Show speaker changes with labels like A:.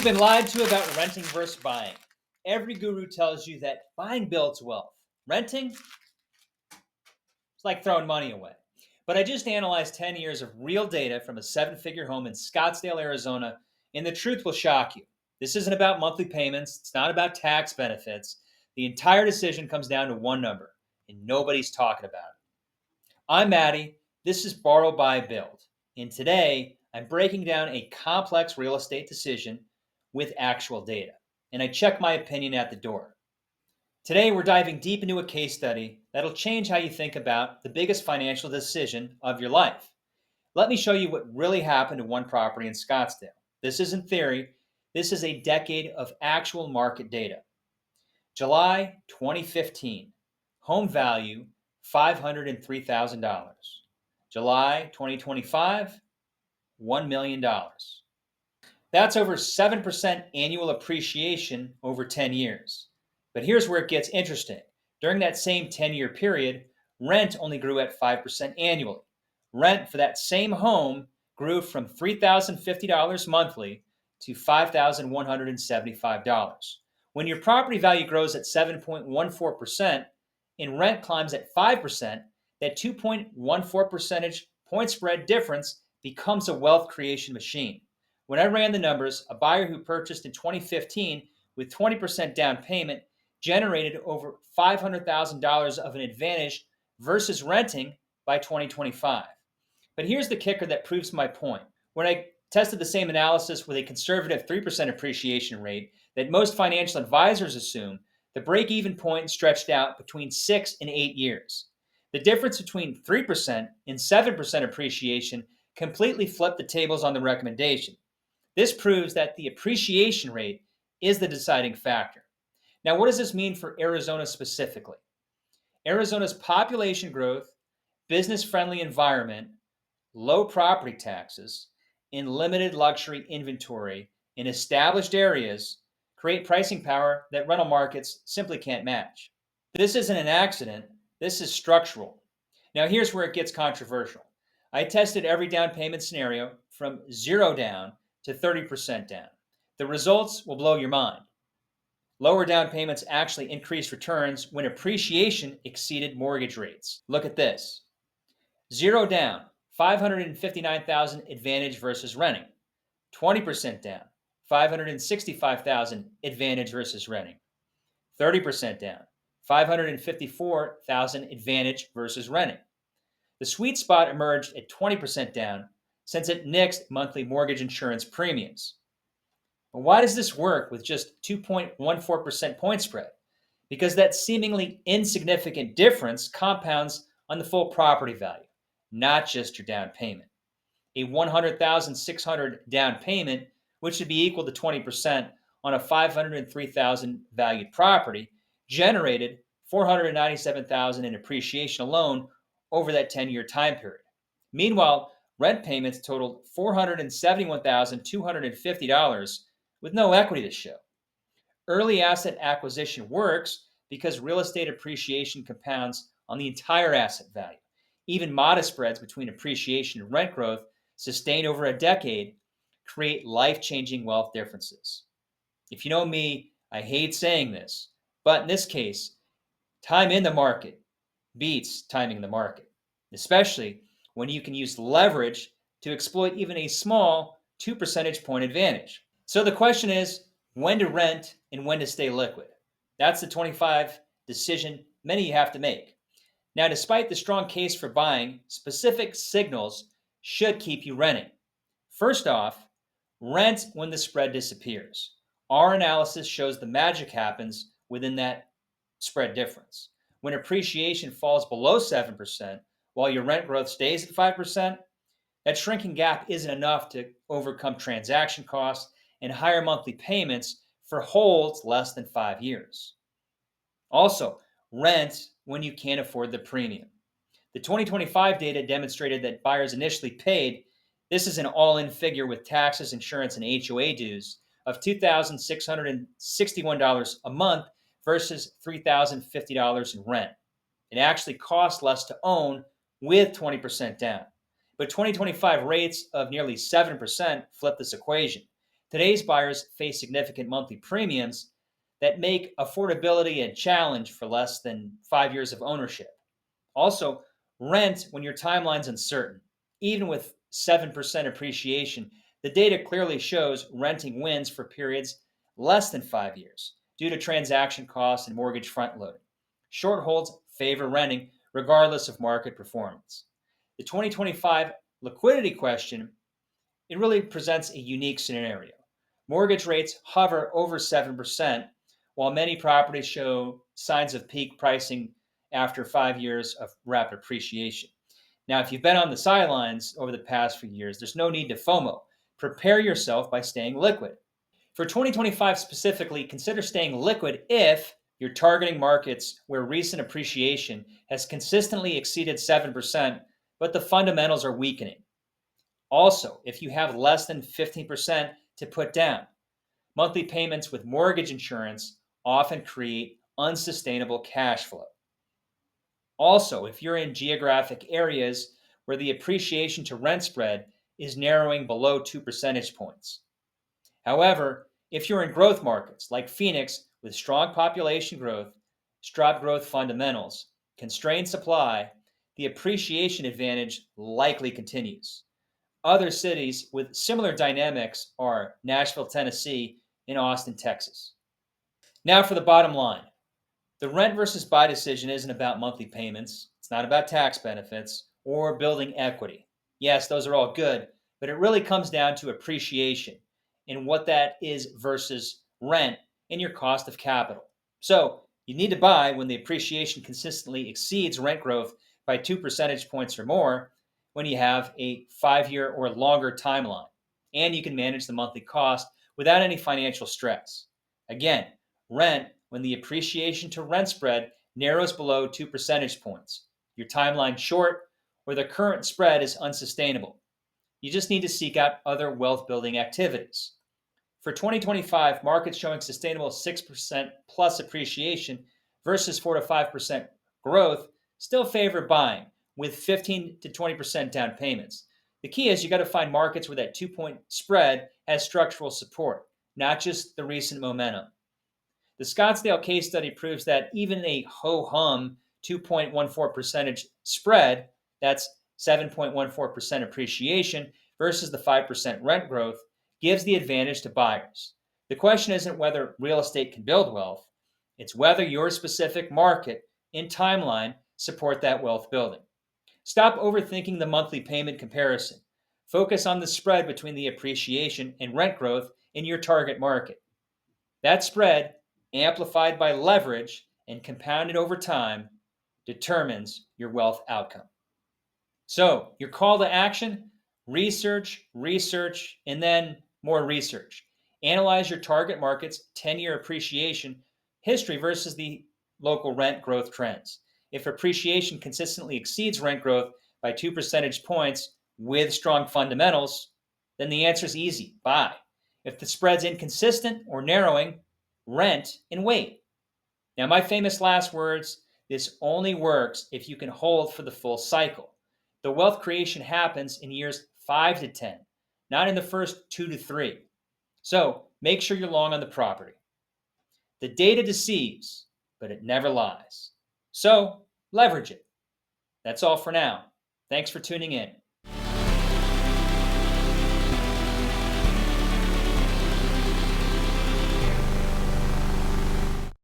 A: been lied to about renting versus buying. Every guru tells you that buying builds wealth. Renting, it's like throwing money away. But I just analyzed 10 years of real data from a 7-figure home in Scottsdale, Arizona, and the truth will shock you. This isn't about monthly payments, it's not about tax benefits. The entire decision comes down to one number, and nobody's talking about it. I'm Maddie. This is Borrow, Buy, Build. And today, I'm breaking down a complex real estate decision with actual data. And I check my opinion at the door. Today, we're diving deep into a case study that'll change how you think about the biggest financial decision of your life. Let me show you what really happened to one property in Scottsdale. This isn't theory, this is a decade of actual market data. July 2015, home value $503,000. July 2025, $1 million. That's over 7% annual appreciation over 10 years. But here's where it gets interesting. During that same 10-year period, rent only grew at 5% annually. Rent for that same home grew from $3,050 monthly to $5,175. When your property value grows at 7.14% and rent climbs at 5%, that 2.14 percentage point spread difference becomes a wealth creation machine. When I ran the numbers, a buyer who purchased in 2015 with 20% down payment generated over $500,000 of an advantage versus renting by 2025. But here's the kicker that proves my point. When I tested the same analysis with a conservative 3% appreciation rate that most financial advisors assume, the break-even point stretched out between 6 and 8 years. The difference between 3% and 7% appreciation completely flipped the tables on the recommendation. This proves that the appreciation rate is the deciding factor. Now, what does this mean for Arizona specifically? Arizona's population growth, business-friendly environment, low property taxes, and limited luxury inventory in established areas create pricing power that rental markets simply can't match. This isn't an accident, this is structural. Now, here's where it gets controversial. I tested every down payment scenario from 0 down to 30% down. The results will blow your mind. Lower down payments actually increased returns when appreciation exceeded mortgage rates. Look at this. 0 down, $559,000 advantage versus renting. 20% down, $565,000 advantage versus renting. 30% down, $554,000 advantage versus renting. The sweet spot emerged at 20% down since it nixed monthly mortgage insurance premiums. But why does this work with just 2.14% point spread? Because that seemingly insignificant difference compounds on the full property value, not just your down payment. A $100,600 down payment, which would be equal to 20% on a $503,000 valued property, generated $497,000 in appreciation alone over that 10-year time period. Meanwhile, rent payments totaled $471,250 with no equity to show. Early asset acquisition works because real estate appreciation compounds on the entire asset value. Even modest spreads between appreciation and rent growth sustained over a decade create life-changing wealth differences. If you know me, I hate saying this, but in this case, time in the market beats timing the market, especially when you can use leverage to exploit even a small 2 percentage point advantage. So the question is, when to rent and when to stay liquid? That's the 25 decision many of you have to make. Now, despite the strong case for buying, specific signals should keep you renting. First off, rent when the spread disappears. Our analysis shows the magic happens within that spread difference. When appreciation falls below 7%, while your rent growth stays at 5%, that shrinking gap isn't enough to overcome transaction costs and higher monthly payments for holds less than 5 years. Also, rent when you can't afford the premium. The 2025 data demonstrated that buyers initially paid, this is an all-in figure with taxes, insurance, and HOA dues, of $2,661 a month versus $3,050 in rent. It actually costs less to own with 20% down. But 2025 rates of nearly 7% flip this equation. Today's buyers face significant monthly premiums that make affordability a challenge for less than 5 years of ownership. Also, rent when your timeline's uncertain. Even with 7% appreciation, the data clearly shows renting wins for periods less than 5 years due to transaction costs and mortgage front loading. Short holds favor renting regardless of market performance. The 2025 liquidity question, it really presents a unique scenario. Mortgage rates hover over 7%, while many properties show signs of peak pricing after 5 years of rapid appreciation. Now, if you've been on the sidelines over the past few years, there's no need to FOMO. Prepare yourself by staying liquid. For 2025 specifically, consider staying liquid if you're targeting markets where recent appreciation has consistently exceeded 7%, but the fundamentals are weakening. Also, if you have less than 15% to put down, monthly payments with mortgage insurance often create unsustainable cash flow. Also, if you're in geographic areas where the appreciation to rent spread is narrowing below 2 percentage points. However, if you're in growth markets like Phoenix with strong population growth, strong growth fundamentals, constrained supply, the appreciation advantage likely continues. Other cities with similar dynamics are Nashville, Tennessee, and Austin, Texas. Now for the bottom line. The rent versus buy decision isn't about monthly payments. It's not about tax benefits or building equity. Yes, those are all good, but it really comes down to appreciation and what that is versus rent and your cost of capital. So you need to buy when the appreciation consistently exceeds rent growth by 2 percentage points or more when you have a 5 year or longer timeline, and you can manage the monthly cost without any financial stress. Again, rent when the appreciation to rent spread narrows below 2 percentage points, your timeline short, or the current spread is unsustainable. You just need to seek out other wealth building activities. For 2025, markets showing sustainable 6% plus appreciation versus 4 to 5% growth still favor buying with 15 to 20% down payments. The key is you got to find markets where that 2 point spread has structural support, not just the recent momentum. The Scottsdale case study proves that even a ho hum 2.14 percentage spread, that's 7.14% appreciation versus the 5% rent growth, gives the advantage to buyers. The question isn't whether real estate can build wealth, it's whether your specific market and timeline support that wealth building. Stop overthinking the monthly payment comparison. Focus on the spread between the appreciation and rent growth in your target market. That spread, amplified by leverage and compounded over time, determines your wealth outcome. So, your call to action: research, research, and then more research. Analyze your target market's 10-year appreciation history versus the local rent growth trends. If appreciation consistently exceeds rent growth by 2 percentage points with strong fundamentals, then the answer is easy: buy. If the spread's inconsistent or narrowing, rent and wait. Now, my famous last words: this only works if you can hold for the full cycle. The wealth creation happens in years 5 to 10, not in the first 2 to 3. So make sure you're long on the property. The data deceives, but it never lies. So leverage it. That's all for now. Thanks for tuning in.